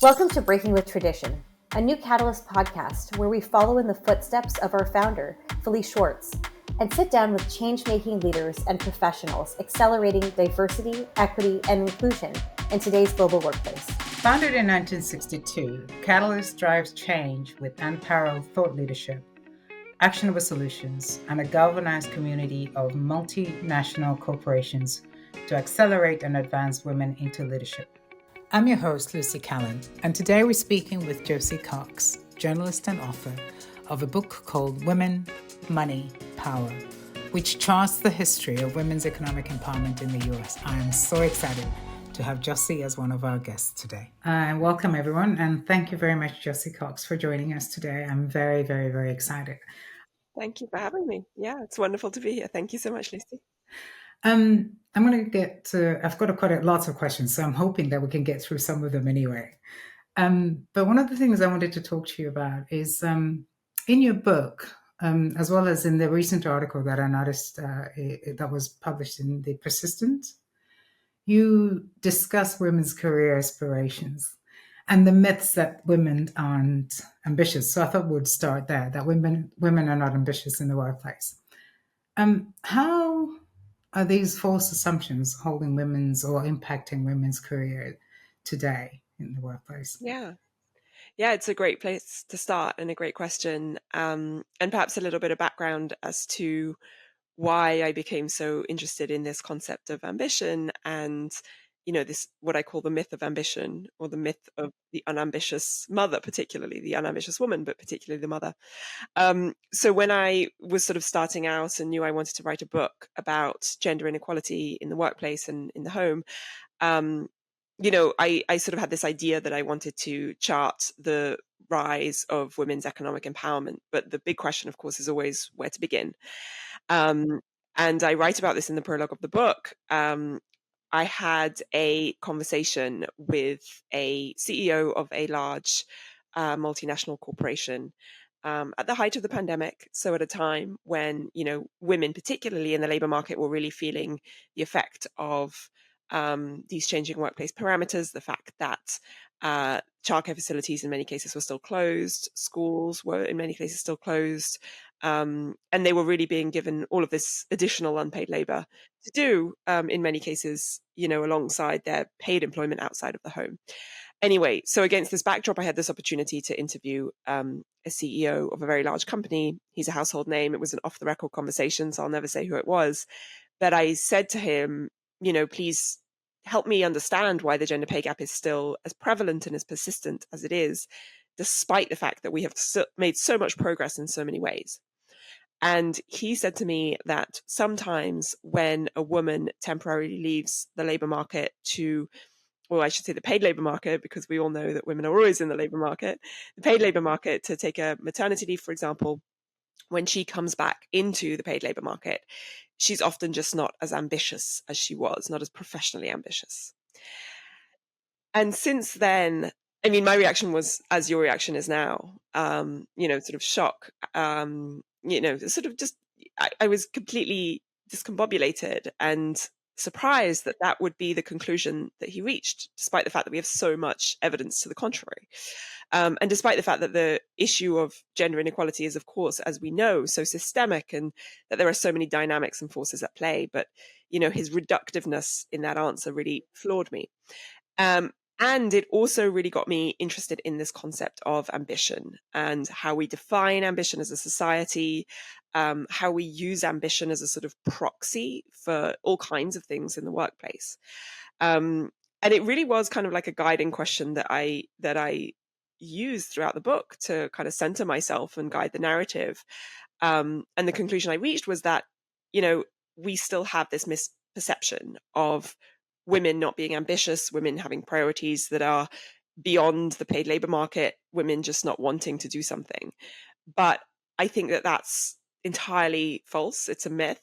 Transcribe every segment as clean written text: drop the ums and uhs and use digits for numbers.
Welcome to Breaking with Tradition, a new Catalyst podcast where we follow in the footsteps of our founder, Felice Schwartz, and sit down with change-making leaders and professionals accelerating diversity, equity, and inclusion in today's global workplace. Founded in 1962, Catalyst drives change with unparalleled thought leadership, actionable solutions, and a galvanized community of multinational corporations to accelerate and advance women into leadership. I'm your host, Lucy Kallin, and today we're speaking with Josie Cox, journalist and author of a book called Women, Money, Power, which charts the history of women's economic empowerment in the US. I am so excited to have Josie as one of our guests today. Welcome, everyone, and thank you very much, Josie Cox, for joining us today. I'm very, very, very excited. Thank you for having me. Yeah, it's wonderful to be here. Thank you so much, Lucy. I'm going to get to, I've got quite lots of questions, so I'm hoping that we can get through some of them anyway. But one of the things I wanted to talk to you about is in your book, as well as in the recent article that I noticed that was published in The Persistent, you discuss women's career aspirations and the myths that women aren't ambitious. So I thought we'd start there, that women are not ambitious in the workplace. How are these false assumptions holding women's or impacting women's career today in the workplace? Yeah, it's a great place to start and a great question. And perhaps a little bit of background as to why I became so interested in this concept of ambition and, this, what I call the myth of ambition, or the myth of the unambitious mother, particularly the unambitious woman, but particularly the mother. So when I was sort of starting out and knew I wanted to write a book about gender inequality in the workplace and in the home, I sort of had this idea that I wanted to chart the rise of women's economic empowerment. But the big question, of course, is always where to begin. And I write about this in the prologue of the book. I had a conversation with a CEO of a large multinational corporation at the height of the pandemic. So at a time when, women, particularly in the labor market, were really feeling the effect of these changing workplace parameters, the fact that childcare facilities in many cases were still closed, schools were in many cases still closed, and they were really being given all of this additional unpaid labor to do, in many cases, alongside their paid employment outside of the home. Anyway, so against this backdrop, I had this opportunity to interview a CEO of a very large company. He's a household name. It was an off-the-record conversation, so I'll never say who it was. But I said to him, please help me understand why the gender pay gap is still as prevalent and as persistent as it is, despite the fact that we have made so much progress in so many ways. And he said to me that sometimes when a woman temporarily leaves the labor market to, well, I should say the paid labor market, because we all know that women are always in the labor market, the paid labor market to take a maternity leave, for example, when she comes back into the paid labor market, she's often just not as ambitious as she was, not as professionally ambitious. And since then, I mean, my reaction was, as your reaction is now, sort of shock, sort of just, I was completely discombobulated and surprised that that would be the conclusion that he reached, despite the fact that we have so much evidence to the contrary. And despite the fact that the issue of gender inequality is, of course, as we know, so systemic, and that there are so many dynamics and forces at play. But, his reductiveness in that answer really floored me. And it also really got me interested in this concept of ambition and how we define ambition as a society, how we use ambition as a sort of proxy for all kinds of things in the workplace. And it really was kind of like a guiding question that I used throughout the book to kind of center myself and guide the narrative. And the conclusion I reached was that, we still have this misperception of women not being ambitious, women having priorities that are beyond the paid labor market, women just not wanting to do something. But I think that that's entirely false. It's a myth.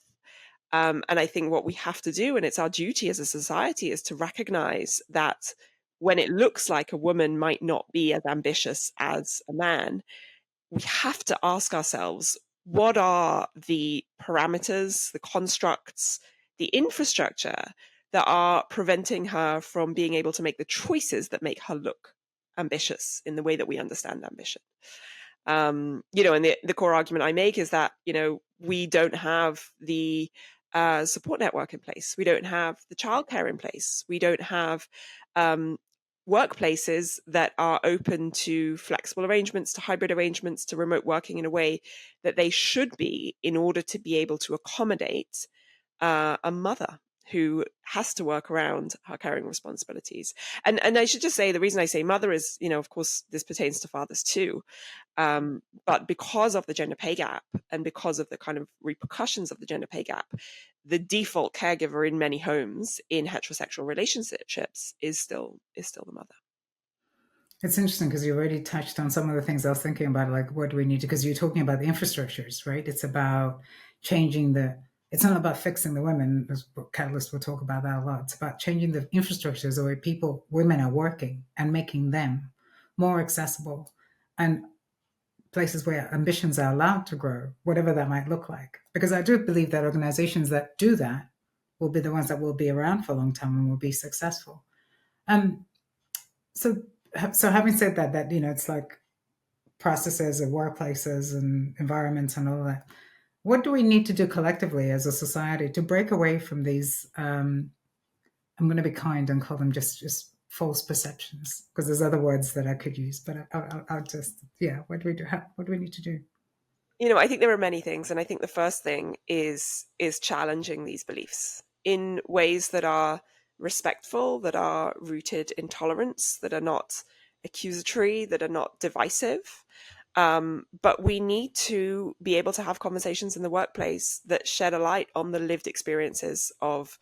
And I think what we have to do, and it's our duty as a society, is to recognize that when it looks like a woman might not be as ambitious as a man, we have to ask ourselves, what are the parameters, the constructs, the infrastructure that are preventing her from being able to make the choices that make her look ambitious in the way that we understand ambition. And the core argument I make is that, we don't have the support network in place. We don't have the childcare in place. We don't have workplaces that are open to flexible arrangements, to hybrid arrangements, to remote working in a way that they should be in order to be able to accommodate a mother who has to work around her caring responsibilities. And I should just say, the reason I say mother is, of course, this pertains to fathers too. But because of the gender pay gap and because of the kind of repercussions of the gender pay gap, the default caregiver in many homes in heterosexual relationships is still the mother. It's interesting because you already touched on some of the things I was thinking about, like what do we need to, because you're talking about the infrastructures, right? It's about changing it's not about fixing the women, as Catalyst will talk about that a lot. It's about changing the infrastructures the way women are working and making them more accessible and places where ambitions are allowed to grow, whatever that might look like. Because I do believe that organizations that do that will be the ones that will be around for a long time and will be successful. So having said that, it's like processes and workplaces and environments and all that. What do we need to do collectively as a society to break away from these, I'm going to be kind and call them just false perceptions, because there's other words that I could use, but I'll just, what do we do? What do we need to do? I think there are many things. And I think the first thing is challenging these beliefs in ways that are respectful, that are rooted in tolerance, that are not accusatory, that are not divisive. But we need to be able to have conversations in the workplace that shed a light on the lived experiences of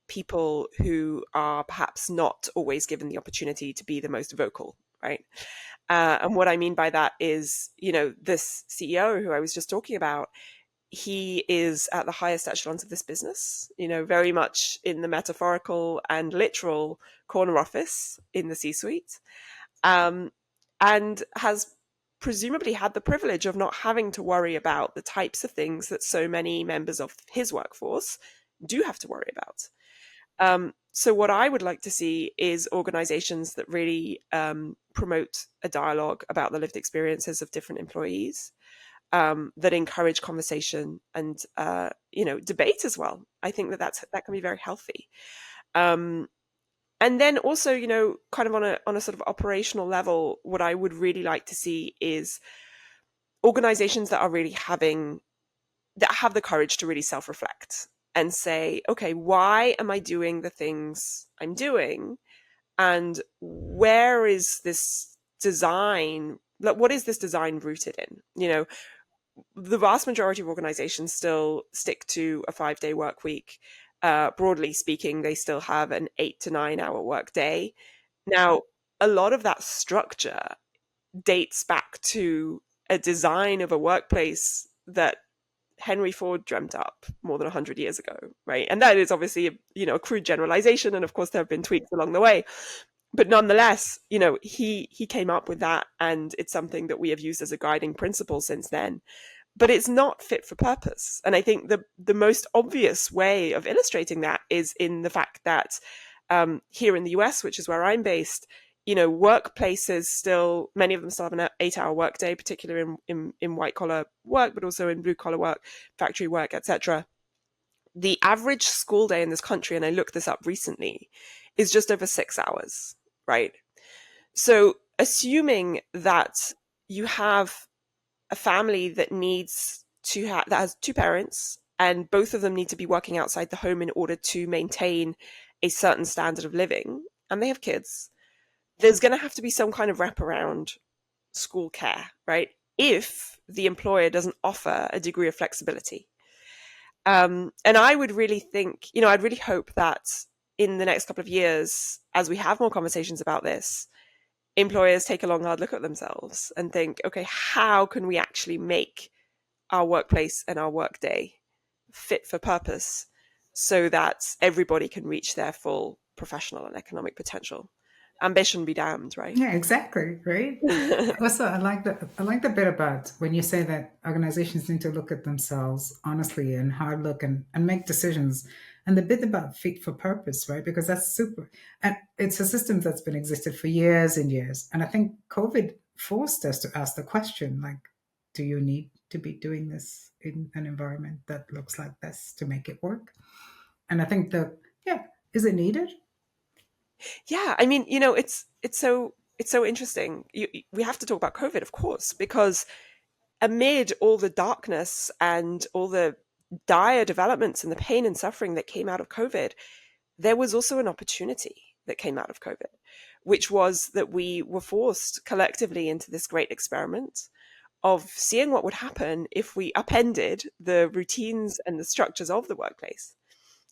people who are perhaps not always given the opportunity to be the most vocal, right? And what I mean by that is, this CEO who I was just talking about, he is at the highest echelons of this business, very much in the metaphorical and literal corner office in the C-suite, and has presumably had the privilege of not having to worry about the types of things that so many members of his workforce do have to worry about. So what I would like to see is organizations that really promote a dialogue about the lived experiences of different employees, that encourage conversation and debate as well. I think that can be very healthy. And then also, kind of on a sort of operational level, what I would really like to see is organizations that are really have the courage to really self-reflect and say, okay, why am I doing the things I'm doing? And where is this design? Like, what is this design rooted in? The vast majority of organizations still stick to a 5-day work week. Broadly speaking, they still have an 8 to 9 hour work day. Now, a lot of that structure dates back to a design of a workplace that Henry Ford dreamt up more than 100 years ago, right? And that is obviously a crude generalization, and of course there have been tweaks along the way. But nonetheless, he came up with that, and it's something that we have used as a guiding principle since then. But it's not fit for purpose. And I think the most obvious way of illustrating that is in the fact that here in the US, which is where I'm based, workplaces still, many of them still have an 8-hour workday, particularly in white collar work, but also in blue collar work, factory work, etc. The average school day in this country, and I looked this up recently, is just over 6 hours, right? So assuming that you have a family that that has 2 parents, and both of them need to be working outside the home in order to maintain a certain standard of living, and they have kids, there's going to have to be some kind of wraparound school care, right? If the employer doesn't offer a degree of flexibility. And I would really think, I'd really hope that in the next couple of years, as we have more conversations about this, employers take a long, hard look at themselves and think, okay, how can we actually make our workplace and our workday fit for purpose so that everybody can reach their full professional and economic potential? Ambition be damned, right? Yeah, exactly, right? Also, I like the bit about when you say that organizations need to look at themselves honestly and hard look and make decisions. And the bit about fit for purpose, right? Because that's super, and it's a system that's been existed for years and years. And I think COVID forced us to ask the question, like, do you need to be doing this in an environment that looks like this to make it work? And I think is it needed? Yeah, I mean, it's so interesting. We have to talk about COVID, of course, because amid all the darkness and all the dire developments and the pain and suffering that came out of COVID, there was also an opportunity that came out of COVID, which was that we were forced collectively into this great experiment of seeing what would happen if we upended the routines and the structures of the workplace.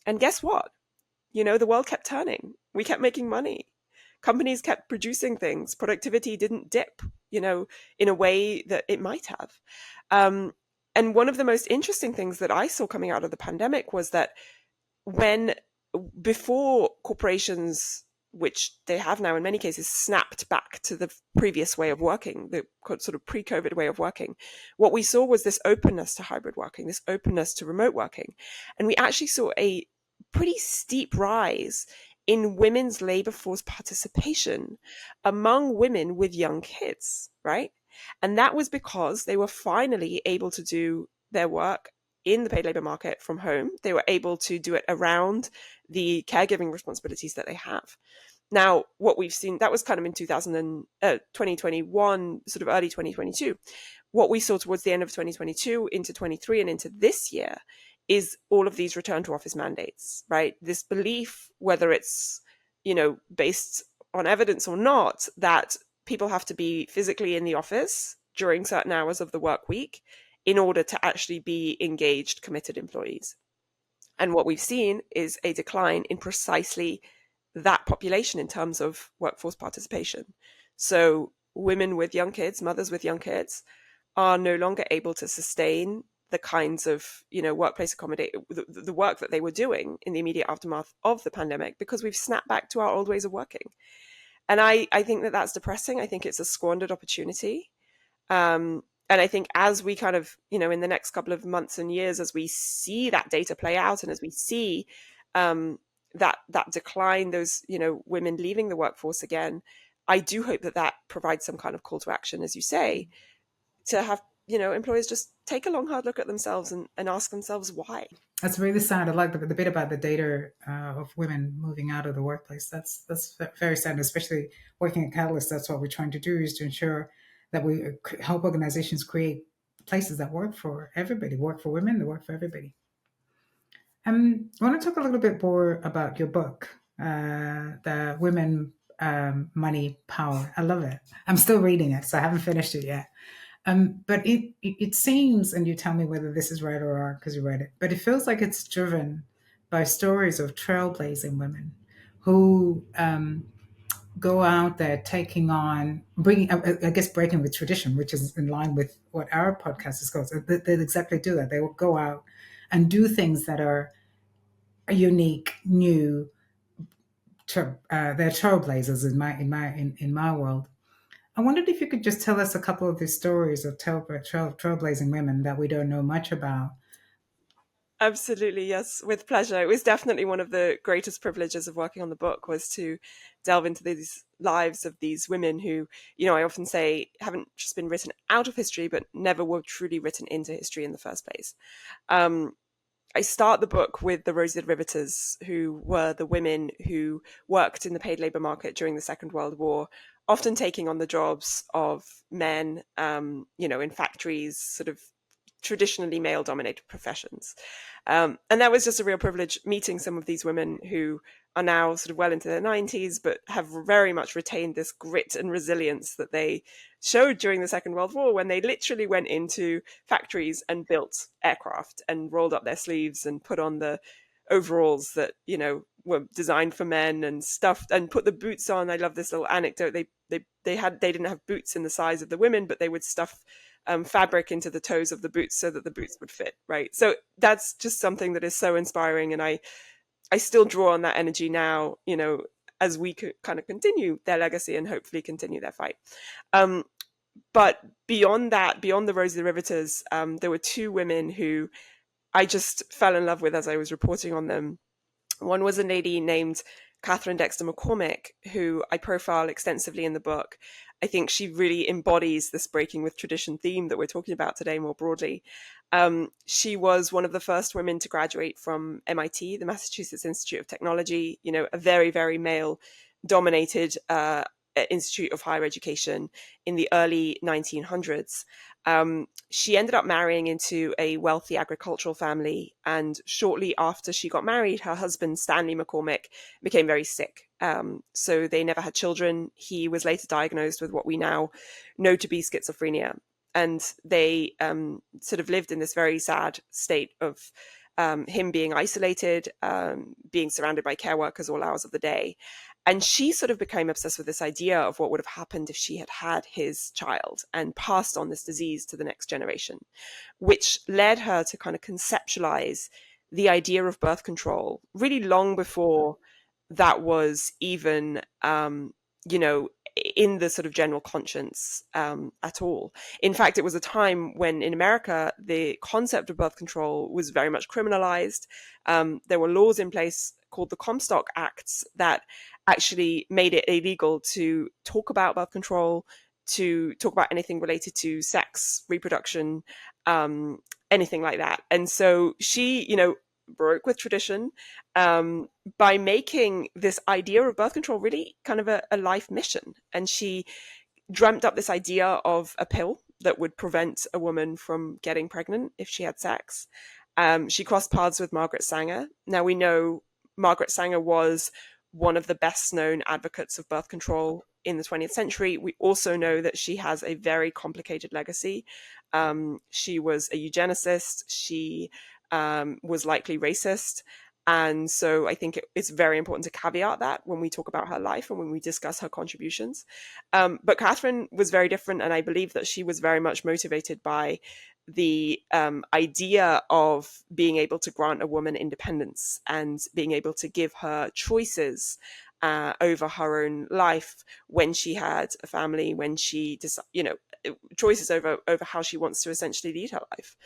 And guess what? The world kept turning. We kept making money. Companies kept producing things. Productivity didn't dip, in a way that it might have. Um, and one of the most interesting things that I saw coming out of the pandemic was that when before corporations, which they have now in many cases, snapped back to the previous way of working, the sort of pre-COVID way of working, what we saw was this openness to hybrid working, this openness to remote working. And we actually saw a pretty steep rise in women's labor force participation among women with young kids, right? And that was because they were finally able to do their work in the paid labor market from home. They were able to do it around the caregiving responsibilities that they have. Now, what we've seen, that was kind of in 2021, sort of early 2022. What we saw towards the end of 2022 into 23 and into this year is all of these return to office mandates, right? This belief, whether it's, based on evidence or not, that people have to be physically in the office during certain hours of the work week in order to actually be engaged, committed employees. And what we've seen is a decline in precisely that population in terms of workforce participation. So women with young kids, mothers with young kids, are no longer able to sustain the kinds of workplace accommodate the work that they were doing in the immediate aftermath of the pandemic, because we've snapped back to our old ways of working. And I think that that's depressing. I think it's a squandered opportunity. And I think as we kind of, in the next couple of months and years, as we see that data play out, and as we see that decline, those, women leaving the workforce again, I do hope that provides some kind of call to action, as you say, to have, employers just take a long, hard look at themselves and ask themselves why. That's really sad. I like the bit about the data of women moving out of the workplace. That's very sad, especially working at Catalyst. That's what we're trying to do, is to ensure that we help organizations create places that work for everybody, work for women, that work for everybody. I want to talk a little bit more about your book, the Women, Money, Power. I love it. I'm still reading it, so I haven't finished it yet. But it seems, and you tell me whether this is right or wrong because you read it, but it feels like it's driven by stories of trailblazing women who go out there taking on, bringing, I guess, breaking with tradition, which is in line with what our podcast is called. So they exactly do that. They will go out and do things that are unique, new. They're trailblazers in my world. I wondered if you could just tell us a couple of these stories of trailblazing women that we don't know much about. Absolutely, yes, with pleasure. It was definitely one of the greatest privileges of working on the book, was to delve into these lives of these women who, I often say haven't just been written out of history, but never were truly written into history in the first place. I start the book with the Rosy Riveters, who were the women who worked in the paid labor market during the Second World War, often taking on the jobs of men, in factories, sort of traditionally male-dominated professions. And that was just a real privilege, meeting some of these women who are now sort of well into their 90s, but have very much retained this grit and resilience that they showed during the Second World War, when they literally went into factories and built aircraft and rolled up their sleeves and put on the overalls that, were designed for men and stuffed and put the boots on. I love this little anecdote. They didn't have boots in the size of the women, but they would stuff fabric into the toes of the boots so that the boots would fit, right? So that's just something that is so inspiring. And I still draw on that energy now, as we could kind of continue their legacy and hopefully continue their fight. But beyond that, beyond the Rosy Riveters, there were two women who I just fell in love with as I was reporting on them. One was a lady named Catherine Dexter McCormick, who I profile extensively in the book. I think she really embodies this breaking with tradition theme that we're talking about today more broadly. She was one of the first women to graduate from MIT, the Massachusetts Institute of Technology, a very, very male dominated institute of higher education in the early 1900s. She ended up marrying into a wealthy agricultural family, and shortly after she got married, her husband, Stanley McCormick, became very sick. So they never had children. He was later diagnosed with what we now know to be schizophrenia. And they sort of lived in this very sad state of him being isolated, being surrounded by care workers all hours of the day. And she sort of became obsessed with this idea of what would have happened if she had had his child and passed on this disease to the next generation, which led her to kind of conceptualize the idea of birth control really long before that was even, in the sort of general conscience at all. In fact, it was a time when in America, the concept of birth control was very much criminalized. There were laws in place called the Comstock Acts that actually made it illegal to talk about birth control, to talk about anything related to sex, reproduction, anything like that. And so she, broke with tradition by making this idea of birth control really kind of a life mission. And she dreamt up this idea of a pill that would prevent a woman from getting pregnant if she had sex. She crossed paths with Margaret Sanger. Now we know Margaret Sanger was one of the best known advocates of birth control in the 20th century. We also know that she has a very complicated legacy. She was a eugenicist. She was likely racist. And so I think it's very important to caveat that when we talk about her life and when we discuss her contributions. But Catherine was very different. And I believe that she was very much motivated by the idea of being able to grant a woman independence and being able to give her choices over her own life when she had a family, when she, choices over how she wants to essentially lead her life.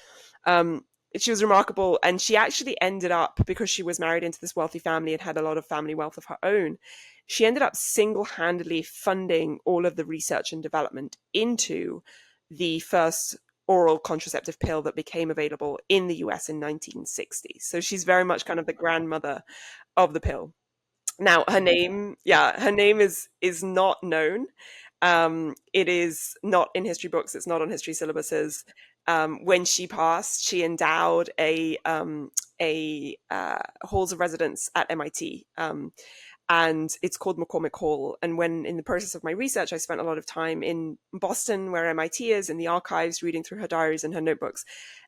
She was remarkable, and she actually ended up, because she was married into this wealthy family and had a lot of family wealth of her own, she ended up single-handedly funding all of the research and development into the first oral contraceptive pill that became available in the US in 1960. So she's very much kind of the grandmother of the pill. Now, her name is not known. It is not in history books. It's not on history syllabuses. When she passed, she endowed a halls of residence at MIT, and it's called McCormick Hall. And when in the process of my research, I spent a lot of time in Boston, where MIT is, in the archives, reading through her diaries and her notebooks.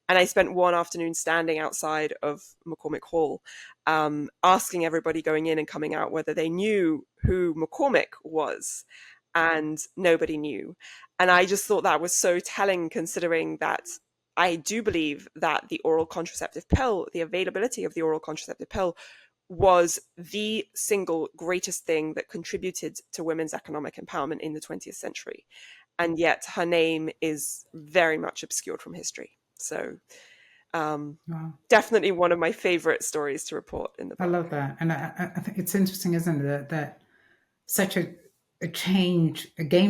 And I spent one afternoon standing outside of McCormick Hall, asking everybody going in and coming out whether they knew who McCormick was. And nobody knew. And I just thought that was so telling, considering that I do believe that the oral contraceptive pill, the availability of the oral contraceptive pill, was the single greatest thing that contributed to women's economic empowerment in the 20th century. And yet her name is very much obscured from history. So wow. Definitely one of my favorite stories to report in the book. I love that. And I think it's interesting, isn't it, that such a game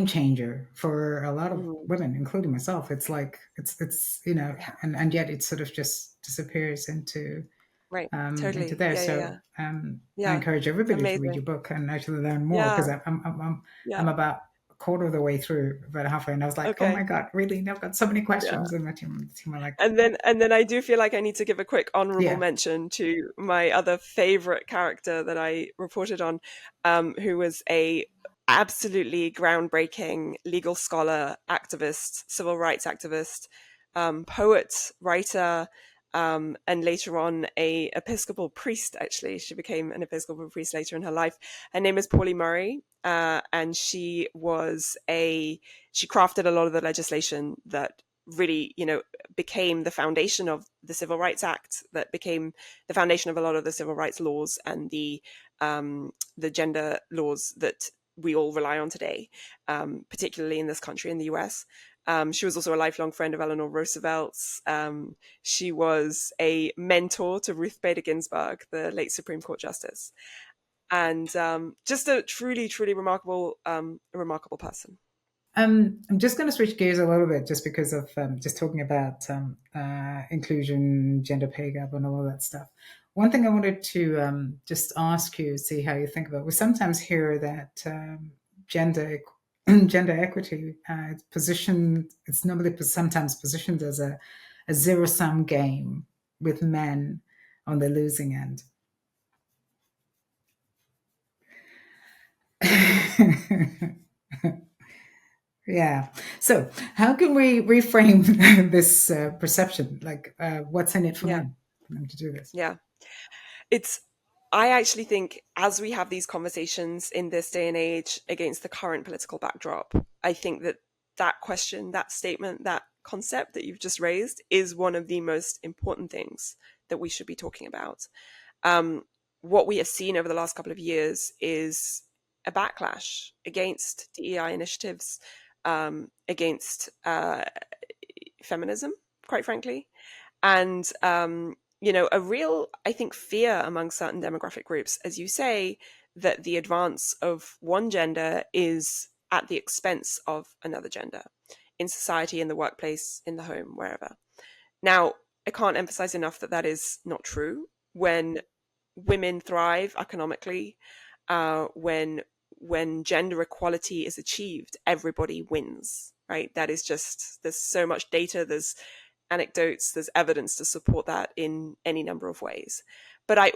changer for a lot of women, including myself. It's like, it's and yet it sort of just disappears into totally into there. I encourage everybody to read your book and actually learn more, because I'm about a quarter of the way through, about halfway, and I was like, oh my God, really? I've got so many questions, and my team are like, and then I do feel like I need to give a quick honorable mention to my other favorite character that I reported on, who was a absolutely groundbreaking legal scholar, activist, civil rights activist, poet, writer, and later on a Episcopal priest. Actually, she became an Episcopal priest later in her life. Her name is Pauli Murray, and she crafted a lot of the legislation that really, became the foundation of the Civil Rights Act, that became the foundation of a lot of the civil rights laws and the gender laws that we all rely on today, particularly in this country, in the US. She was also a lifelong friend of Eleanor Roosevelt's. She was a mentor to Ruth Bader Ginsburg, the late Supreme Court Justice, and just a truly, truly remarkable person. I'm just going to switch gears a little bit, just because of just talking about inclusion, gender pay gap, and all of that stuff. One thing I wanted to just ask you, see how you think about it. We sometimes hear that gender equity it's normally sometimes positioned as a zero-sum game with men on the losing end. Yeah. So how can we reframe this perception? Like, what's in it for men to do this? Yeah. I actually think, as we have these conversations in this day and age against the current political backdrop, I think that question, that statement, that concept that you've just raised is one of the most important things that we should be talking about. What we have seen over the last couple of years is a backlash against DEI initiatives, against feminism, quite frankly, and a real, I think, fear among certain demographic groups, as you say, that the advance of one gender is at the expense of another gender in society, in the workplace, in the home, wherever. Now, I can't emphasize enough that that is not true. When women thrive economically, when gender equality is achieved, everybody wins, right? That is just, there's so much data, there's anecdotes, there's evidence to support that in any number of ways. But I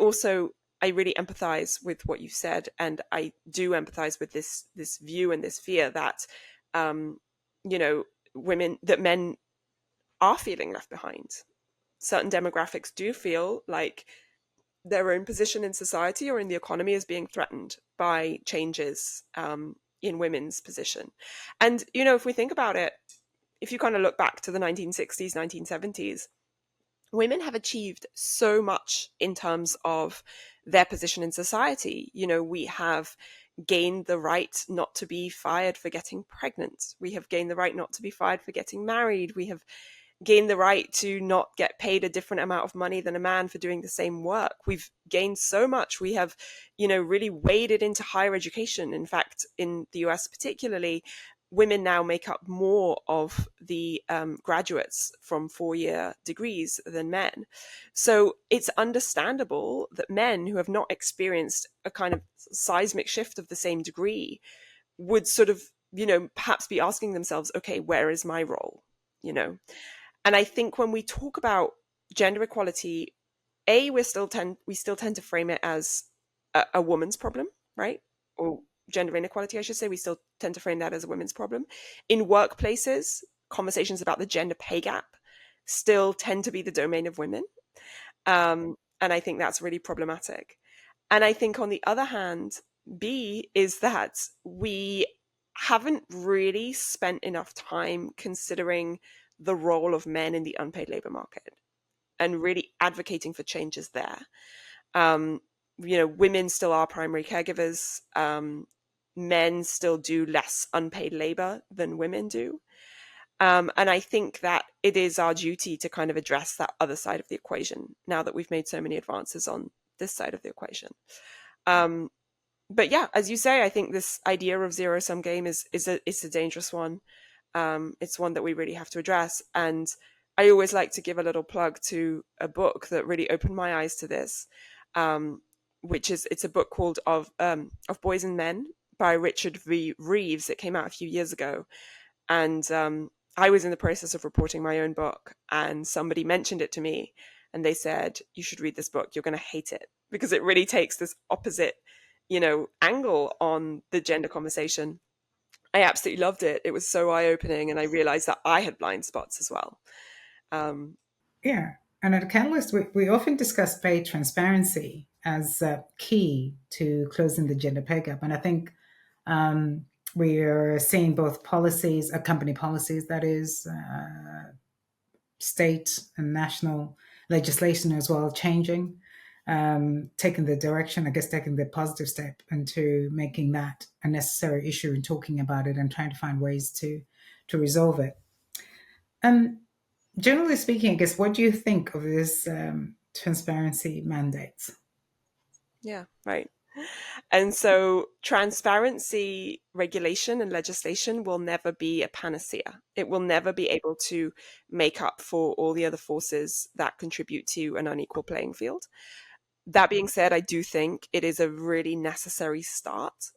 really empathize with what you said, and I do empathize with this view and this fear that men are feeling left behind. Certain demographics do feel like their own position in society or in the economy is being threatened by changes in women's position. And if we think about it, if you kind of look back to the 1960s, 1970s, women have achieved so much in terms of their position in society. We have gained the right not to be fired for getting pregnant. We have gained the right not to be fired for getting married. We have gained the right to not get paid a different amount of money than a man for doing the same work. We've gained so much. We have, really waded into higher education. In fact, in the US particularly, women now make up more of the graduates from 4-year degrees than men. So it's understandable that men who have not experienced a kind of seismic shift of the same degree would sort of, perhaps be asking themselves, okay, where is my role? And I think when we talk about gender equality, we still tend to frame it as a woman's problem, right? Or gender inequality, I should say. We still tend to frame that as a women's problem. In workplaces, conversations about the gender pay gap still tend to be the domain of women. And I think that's really problematic. And I think, on the other hand, B is that we haven't really spent enough time considering the role of men in the unpaid labor market and really advocating for changes there. Women still are primary caregivers. Men still do less unpaid labor than women do. And I think that it is our duty to kind of address that other side of the equation now that we've made so many advances on this side of the equation. But yeah, as you say, I think this idea of zero-sum game is a dangerous one. It's one that we really have to address. And I always like to give a little plug to a book that really opened my eyes to this, it's a book called Of Boys and Men by Richard V. Reeves. It came out a few years ago. And I was in the process of reporting my own book, and somebody mentioned it to me, and they said, you should read this book. You're going to hate it, because it really takes this opposite, angle on the gender conversation. I absolutely loved it. It was so eye-opening, and I realized that I had blind spots as well. Yeah. And at Catalyst, we often discuss pay transparency as key to closing the gender pay gap. And I think we are seeing both policies, company policies, that is, state and national legislation as well, changing. taking the direction, I guess, taking the positive step into making that a necessary issue and talking about it and trying to find ways to resolve it. Generally speaking, I guess, what do you think of this transparency mandates? Yeah, right. And so transparency regulation and legislation will never be a panacea. It will never be able to make up for all the other forces that contribute to an unequal playing field. That being said, I do think it is a really necessary start.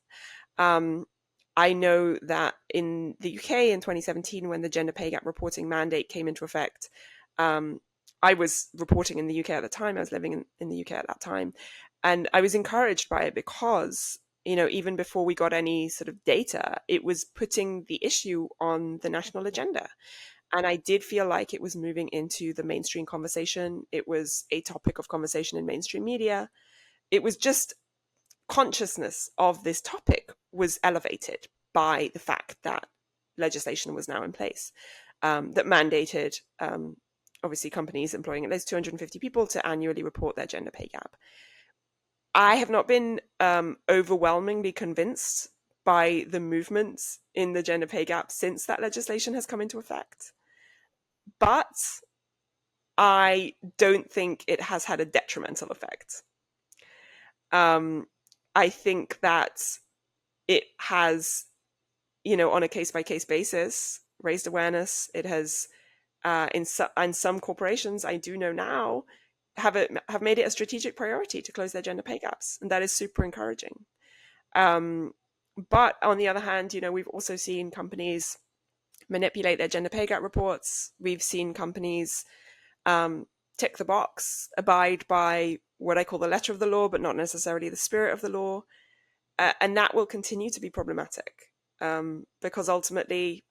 I know that in the UK in 2017, when the gender pay gap reporting mandate came into effect, I was reporting in the UK at the time. I was living in the UK at that time. And I was encouraged by it because, even before we got any sort of data, it was putting the issue on the national agenda. And I did feel like it was moving into the mainstream conversation. It was a topic of conversation in mainstream media. It was just consciousness of this topic was elevated by the fact that legislation was now in place that mandated, obviously, companies employing at least 250 people to annually report their gender pay gap. I have not been overwhelmingly convinced by the movements in the gender pay gap since that legislation has come into effect. But I don't think it has had a detrimental effect. I think that it has, on a case-by-case basis, raised awareness. It has, in some corporations, I do know now, have made it a strategic priority to close their gender pay gaps, and that is super encouraging. But on the other hand, we've also seen companies manipulate their gender pay gap reports. We've seen companies tick the box, abide by what I call the letter of the law, but not necessarily the spirit of the law. And that will continue to be problematic because ultimately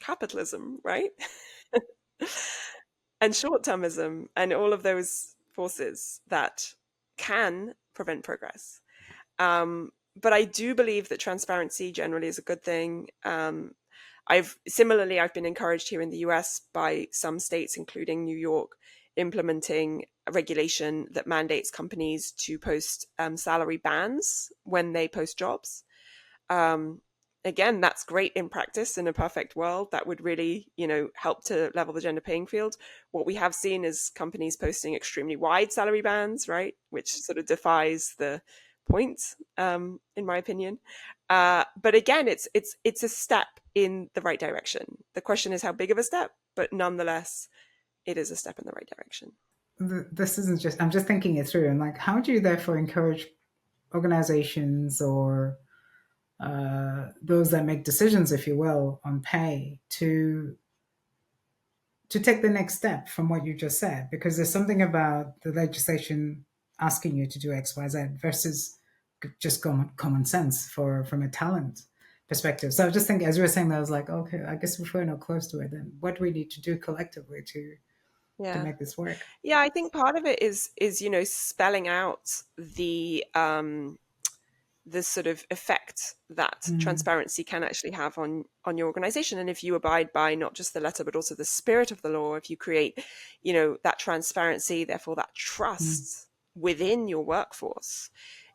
capitalism, right? And short-termism and all of those forces that can prevent progress. But I do believe that transparency generally is a good thing. I've been encouraged here in the US by some states, including New York, implementing a regulation that mandates companies to post salary bands when they post jobs. Again, that's great in practice. In a perfect world, that would really, help to level the gender paying field. What we have seen is companies posting extremely wide salary bands, right, which sort of defies the point, in my opinion. But again, it's a step in the right direction. The question is how big of a step, but nonetheless, it is a step in the right direction. This isn't just, I'm just thinking it through, and like, how do you therefore encourage organizations or those that make decisions, if you will, on pay to take the next step from what you just said? Because there's something about the legislation asking you to do X, Y, Z versus just common sense from a talent perspective. So I was just thinking, as you were saying that, I was like, okay, I guess if we're not close to it, then what do we need to do collectively to make this work? Yeah, I think part of it is spelling out the sort of effect that transparency can actually have on your organization. And if you abide by not just the letter, but also the spirit of the law, if you create, that transparency, therefore that trust within your workforce,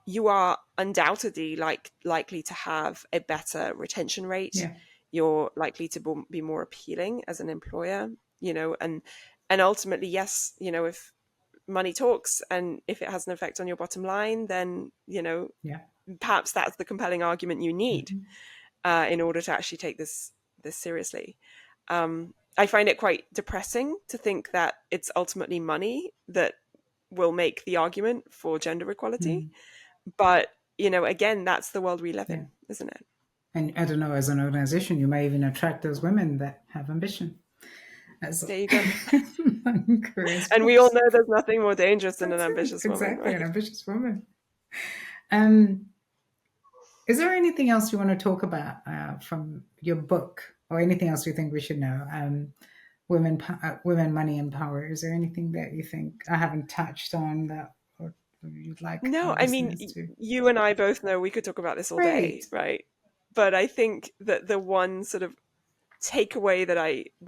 you are undoubtedly likely to have a better retention rate. Yeah. You're likely to be more appealing as an employer, and ultimately, yes, if money talks and if it has an effect on your bottom line, then, perhaps that's the compelling argument you need in order to actually take this seriously. I find it quite depressing to think that it's ultimately money that will make the argument for gender equality. But, again, that's the world we live in, isn't it? And I don't know, as an organization, you may even attract those women that have ambition. There you go. And we all know there's nothing more dangerous than an ambitious woman. Exactly, right? an ambitious woman. Is there anything else you want to talk about from your book, or anything else you think we should know? Women, money, and power. Is there anything that you think I haven't touched on that or you'd like? No, I mean, you and I both know we could talk about this all day, right? But I think that the one sort of takeaway that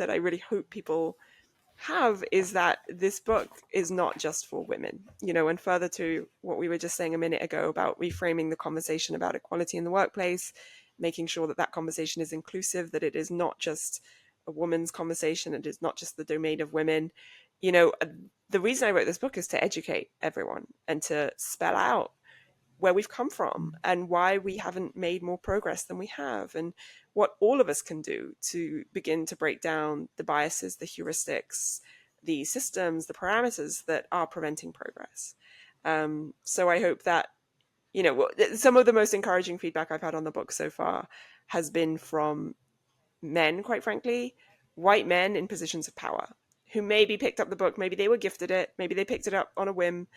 I really hope people have is that this book is not just for women, and further to what we were just saying a minute ago about reframing the conversation about equality in the workplace, making sure that that conversation is inclusive, that it is not just a woman's conversation, it is not just the domain of women. The reason I wrote this book is to educate everyone and to spell out where we've come from and why we haven't made more progress than we have, and what all of us can do to begin to break down the biases, the heuristics, the systems, the parameters that are preventing progress. So I hope that, some of the most encouraging feedback I've had on the book so far has been from men, quite frankly, white men in positions of power who maybe picked up the book, maybe they were gifted it, maybe they picked it up on a whim.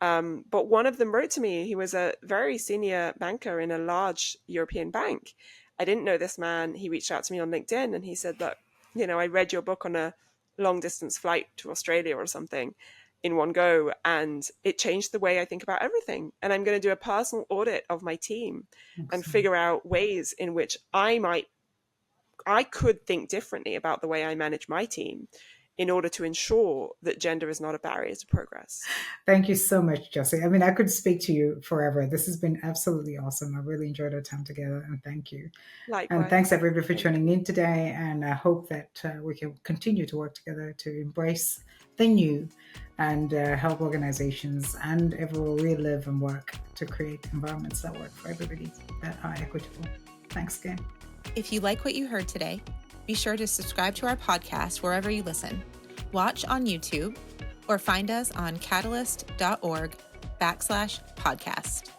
But one of them wrote to me. He was a very senior banker in a large European bank. I didn't know this man. He reached out to me on LinkedIn and he said, look, I read your book on a long distance flight to Australia or something in one go, and it changed the way I think about everything. And I'm going to do a personal audit of my team and figure out ways in which I could think differently about the way I manage my team in order to ensure that gender is not a barrier to progress. Thank you so much, Josie. I mean, I could speak to you forever. This has been absolutely awesome. I really enjoyed our time together, and thank you. Likewise. And thanks everybody for tuning in today. And I hope that we can continue to work together to embrace the new and help organizations and everyone relive and work to create environments that work for everybody, that are equitable. Thanks again. If you like what you heard today, be sure to subscribe to our podcast wherever you listen, watch on YouTube, or find us on catalyst.org/podcast.